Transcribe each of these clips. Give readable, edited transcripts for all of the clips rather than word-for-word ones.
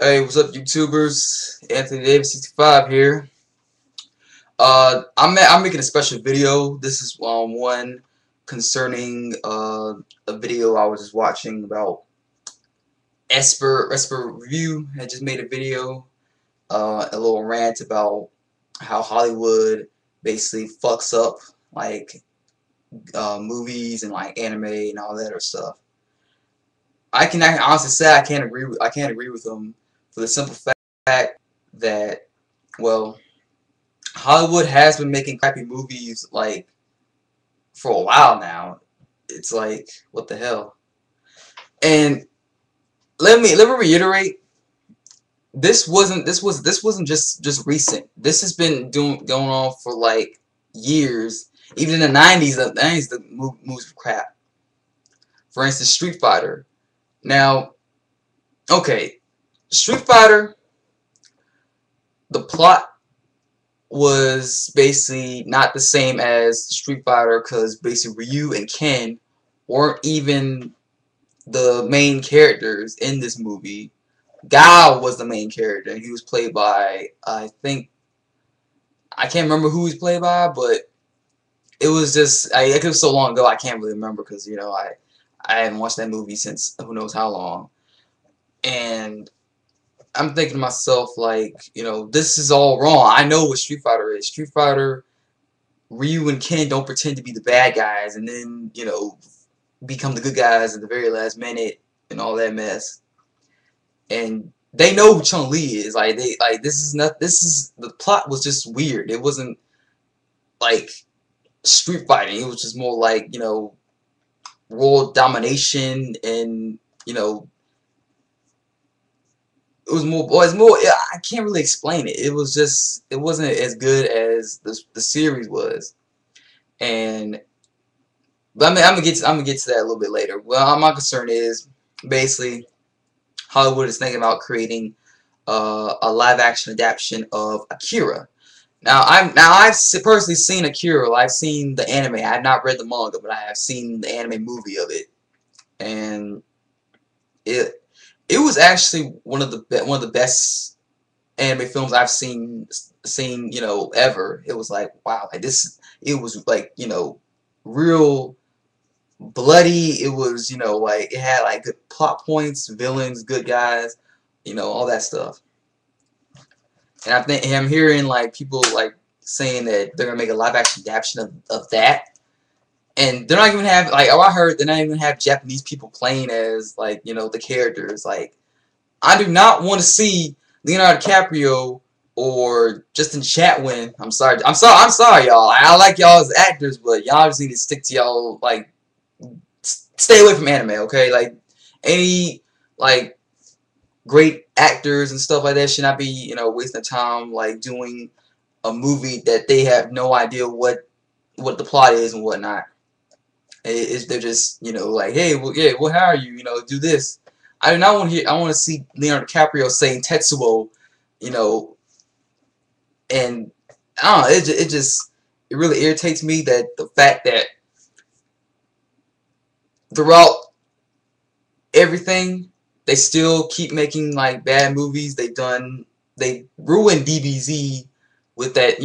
Hey, what's up, YouTubers? Anthony Davis 65 here. I'm making a special video. This is one concerning a video I was just watching about EsperReview. I just made a video, a little rant about how Hollywood basically fucks up like movies and like anime and all that other stuff. I can honestly say I can't agree with them for the simple fact that, well, Hollywood has been making crappy movies like for a while now. It's like, what the hell? And let me reiterate, this wasn't just recent. This has been going on for like years. Even in the 90s, the movies were crap. For instance, Street Fighter. Now, okay, Street Fighter, the plot was basically not the same as Street Fighter because basically Ryu and Ken weren't even the main characters in this movie. Guile was the main character. He was played by, I can't remember who he was played by, but it was just, it was so long ago I can't really remember because, I haven't watched that movie since who knows how long. And I'm thinking to myself, like, this is all wrong. I know what Street Fighter is. Street Fighter, Ryu and Ken don't pretend to be the bad guys and then, become the good guys at the very last minute and all that mess. And they know who Chun-Li is. The plot was just weird. It wasn't like street fighting. It was just more like, world domination and, yeah, I can't really explain it. It wasn't as good as the series was. And but I'm gonna get to that a little bit later. Well, my concern is basically Hollywood is thinking about creating a live action adaptation of Akira. I've personally seen Akira. I've seen the anime. I have not read the manga, but I have seen the anime movie of it, and it was actually one of the best anime films I've seen ever. It was like, wow, like this. It was like, real bloody. It was, like it had like good plot points, villains, good guys, all that stuff. And I'm hearing like people like saying that they're gonna make a live action adaptation of that. And they're not even have, like, I heard they're not even gonna have Japanese people playing as, like, the characters. Like, I do not want to see Leonardo DiCaprio or Justin Chatwin. I'm sorry, y'all. I like y'all as actors, but y'all just need to stick to y'all, like, stay away from anime, okay? Like, any, like, great actors and stuff like that should not be, wasting time, like, doing a movie that they have no idea what the plot is and whatnot. They're just, like, hey, well, yeah, we'll hire you, do this. I do not want to hear. I want to see Leonardo DiCaprio saying Tetsuo, you know, and I don't know. It really irritates me that the fact that throughout everything they still keep making like bad movies. They ruined DBZ with that,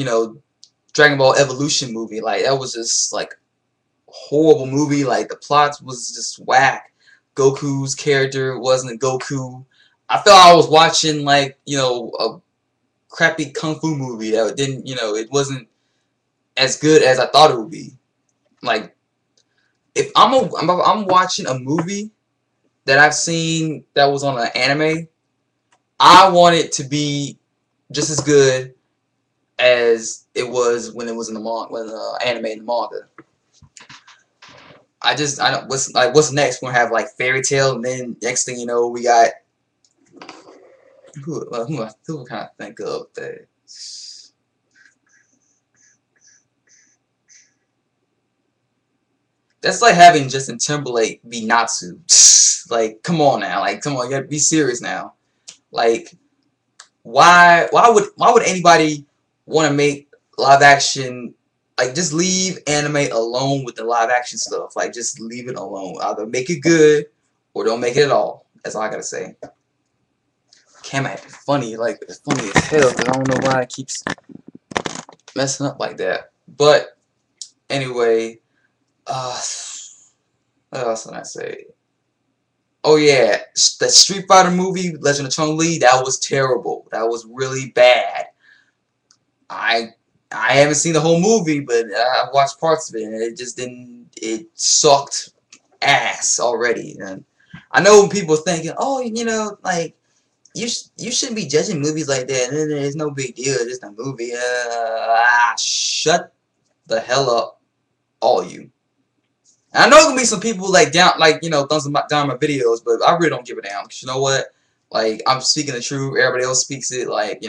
Dragon Ball Evolution movie. Like that was just like horrible movie. Like the plot was just whack. Goku's character wasn't Goku. I felt I was watching like, a crappy kung fu movie that didn't, it wasn't as good as I thought it would be. Like if I'm watching a movie that I've seen that was on an anime, I want it to be just as good as it was when it was in the manga, when the anime and the manga. I don't what's next? We're gonna have like Fairy Tail, and then next thing you know, we got who can I think of that? That's like having Justin Timberlake be Natsu. Like, come on now. Like, come on, you gotta be serious now. Like, why would anybody want to make live action? Like, just leave anime alone with the live action stuff. Like, just leave it alone. Either make it good or don't make it at all. That's all I gotta say. camera had been funny, like it's funny as hell. Cause I don't know why it keeps messing up like that. But anyway, what else can I say? Oh yeah, that Street Fighter movie, Legend of Chun-Li, that was terrible. That was really bad. I I haven't seen the whole movie, but I watched parts of it, and it just didn't. It sucked ass already. And I know people thinking, oh, like you shouldn't be judging movies like that. It's no big deal. It's just a movie. Shut the hell up, all you. And I know there's gonna be some people like thumbs down my videos, but I really don't give a damn. Cause you know what? Like I'm speaking the truth. Everybody else speaks it. Like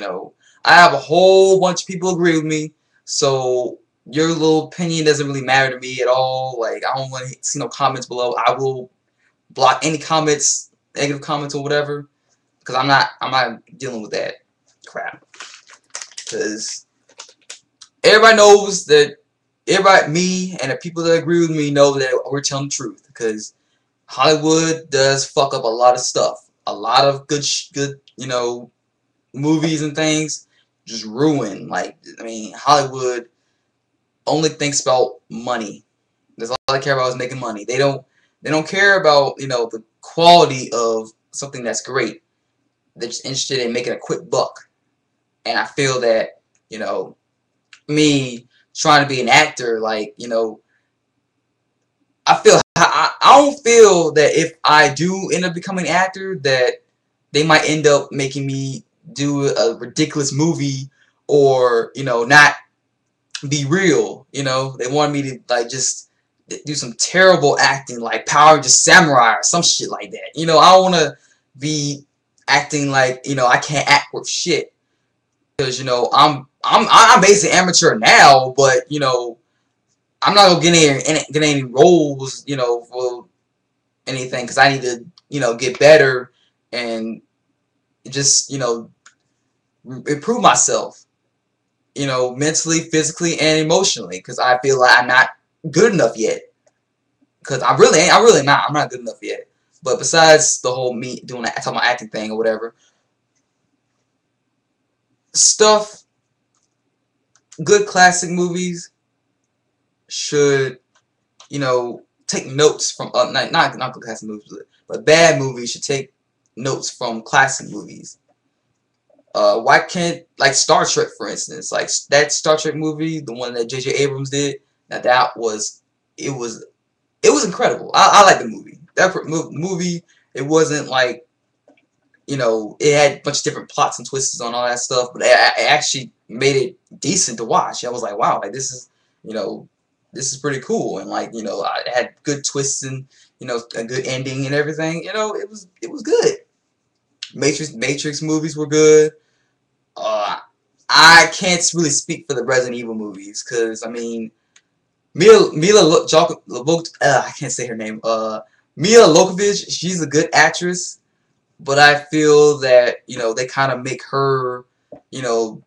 I have a whole bunch of people agree with me. So your little opinion doesn't really matter to me at all. Like I don't want to see no comments below. I will block any comments, negative comments or whatever, because I'm not dealing with that crap. Because everybody knows that. Everybody, me, and the people that agree with me know that we're telling the truth, because Hollywood does fuck up a lot of stuff. A lot of good, movies and things just ruin. Like, I mean, Hollywood only thinks about money. That's all they care about is making money. They don't care about, the quality of something that's great. They're just interested in making a quick buck. And I feel that, me trying to be an actor, like, I don't feel that if I do end up becoming an actor that they might end up making me do a ridiculous movie or not be real. They want me to like just do some terrible acting like Power Rangers Samurai or some shit like that. I don't want to be acting like I can't act worth shit, because I'm basically amateur now, but I'm not gonna get any roles, for anything, because I need to, get better and just, improve myself, mentally, physically, and emotionally, because I feel like I'm not good enough yet. Because I really ain't. I really not. I'm not good enough yet. But besides the whole me doing that, talking about acting thing or whatever stuff, good classic movies should take notes from not classic movies, but bad movies should take notes from classic movies. Why can't, like, Star Trek, for instance, like that Star Trek movie, the one that J.J. Abrams did? Now that was it was it was incredible. I like the movie. That movie, it wasn't like it had a bunch of different plots and twists on all that stuff, but it actually made it decent to watch. I was like, wow, like you know, this is pretty cool, and like it had good twists and a good ending and everything. It was good. Matrix movies were good. Uh, I can't really speak for the Resident Evil movies, because I mean, I can't say her name. Mila Lokovich, she's a good actress, but I feel that they kind of make her you know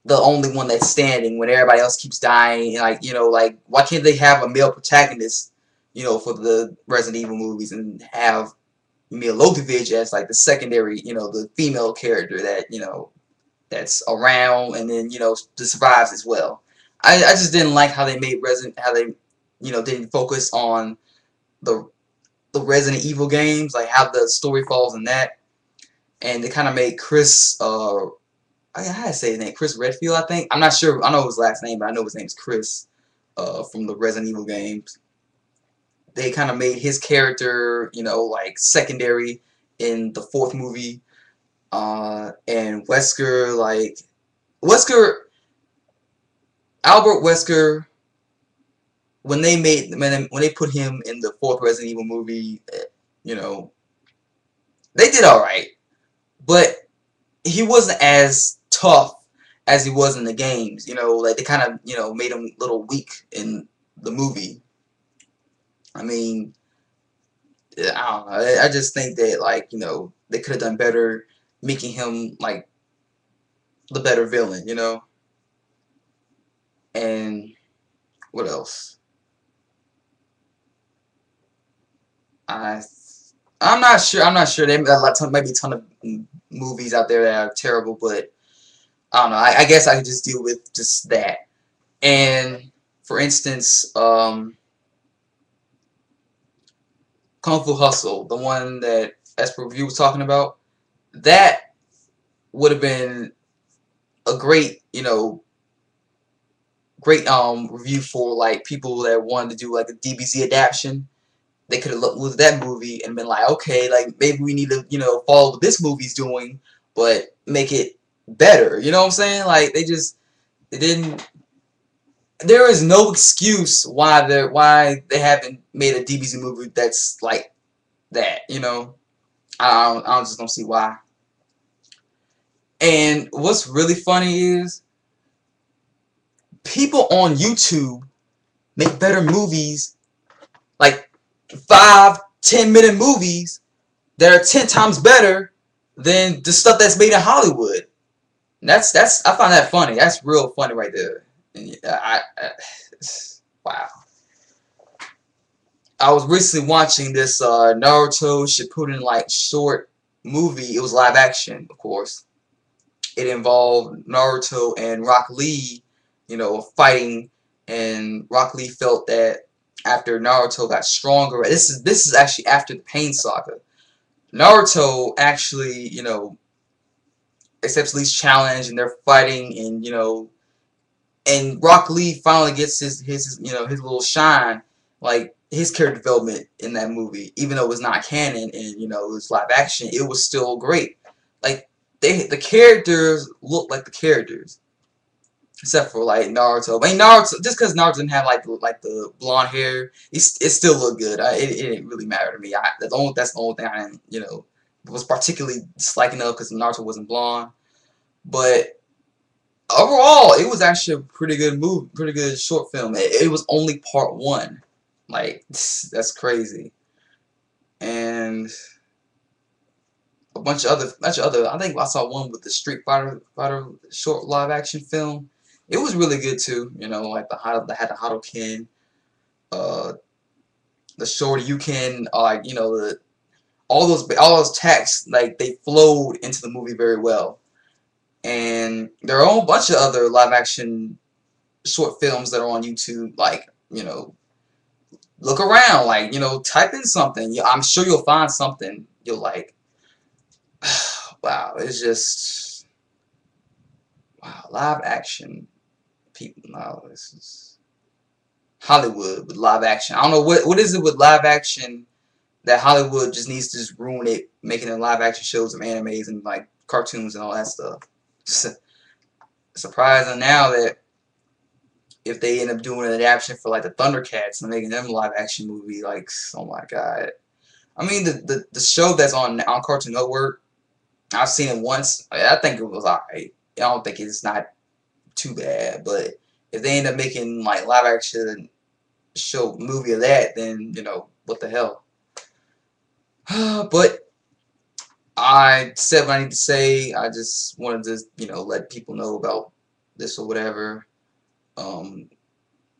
the only one that's standing when everybody else keeps dying. Like like, why can't they have a male protagonist for the Resident Evil movies, and have Mila Lokovich as like the secondary, the female character that that's around, and then just survives as well. I just didn't like how they made Resident how they didn't focus on the Resident Evil games, like how the story falls in that, and they kind of made Chris I had to say his name, Chris Redfield, I think. I'm not sure. I know his last name, but I know his name's Chris from the Resident Evil games. They kind of made his character like secondary in the fourth movie, and Wesker Albert Wesker, when they put him in the fourth Resident Evil movie, you know, they did all right, but he wasn't as tough as he was in the games. Like they kind of made him a little weak in the movie. I mean, I don't know. I just think that like they could have done better making him like the better villain. And what else? I I'm not sure. I'm not sure. There might be a ton of movies out there that are terrible, but I don't know. I guess I could just deal with just that. And for instance, Kung Fu Hustle, the one that EsperReview was talking about, that would have been a great, great review for like people that wanted to do like a DBZ adaptation. They could have looked with that movie and been like, okay, like maybe we need to, follow what this movie's doing, but make it better. You know what I'm saying? Like they didn't. There is no excuse why they haven't made a DBZ movie that's like that. I just don't see why. And what's really funny is people on YouTube make better movies, like 5-10 minute movies that are 10 times better than the stuff that's made in Hollywood. And that's I find that funny. That's real funny right there. And wow. I was recently watching this Naruto Shippuden like short movie. It was live action, of course. It involved Naruto and Rock Lee, fighting, and Rock Lee felt that after Naruto got stronger, this is actually after the Pain Saga. Naruto actually, accepts Lee's challenge, and they're fighting, and Rock Lee finally gets his little shine, like his character development in that movie, even though it was not canon and it was live action, it was still great. Like the characters look like the characters, except for like Naruto. I mean, Naruto, just because Naruto didn't have like the blonde hair, it still looked good. It didn't really matter to me. That's the only thing I didn't, was particularly disliking of, because Naruto wasn't blonde. But overall, it was actually a pretty good movie, pretty good short film. It was only part one. Like, that's crazy. And a bunch of other. I think I saw one with the Street Fighter short live action film. It was really good too. Like the Hadoken, the Shoryuken, like all those texts, like they flowed into the movie very well. And there are a whole bunch of other live action short films that are on YouTube. Like look around, like type in something. I'm sure you'll find something you'll like. Wow, it's just wow. Live action people. No, this is Hollywood with live action. I don't know what is it with live action that Hollywood just needs to just ruin it, making it live action shows of animes and like cartoons and all that stuff. Surprising now that if they end up doing an adaptation for like the Thundercats and making them a live action movie, like, oh my god. I mean the show that's on Cartoon Network, I've seen it once. I think it was alright. I don't think it's not too bad, but if they end up making like live action show movie of that, then what the hell. But I said what I need to say. I just wanted to let people know about this or whatever.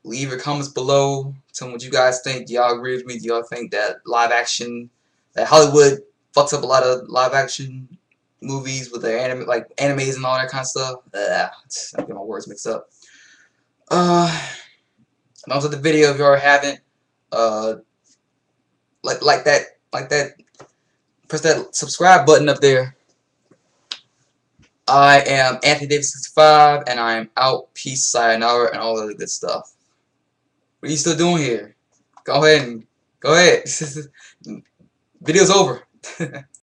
Leave your comments below. Tell me what you guys think. Do y'all agree with me? Do y'all think that that Hollywood fucks up a lot of live action movies with their animes and all that kind of stuff? I'm getting my words mixed up. Thumbs up the video if you already haven't. Like that. Press that subscribe button up there. I am Anthony Davis 65, and I am out. Peace, sayonara, and all of the good stuff. What are you still doing here? Go ahead. Video's over.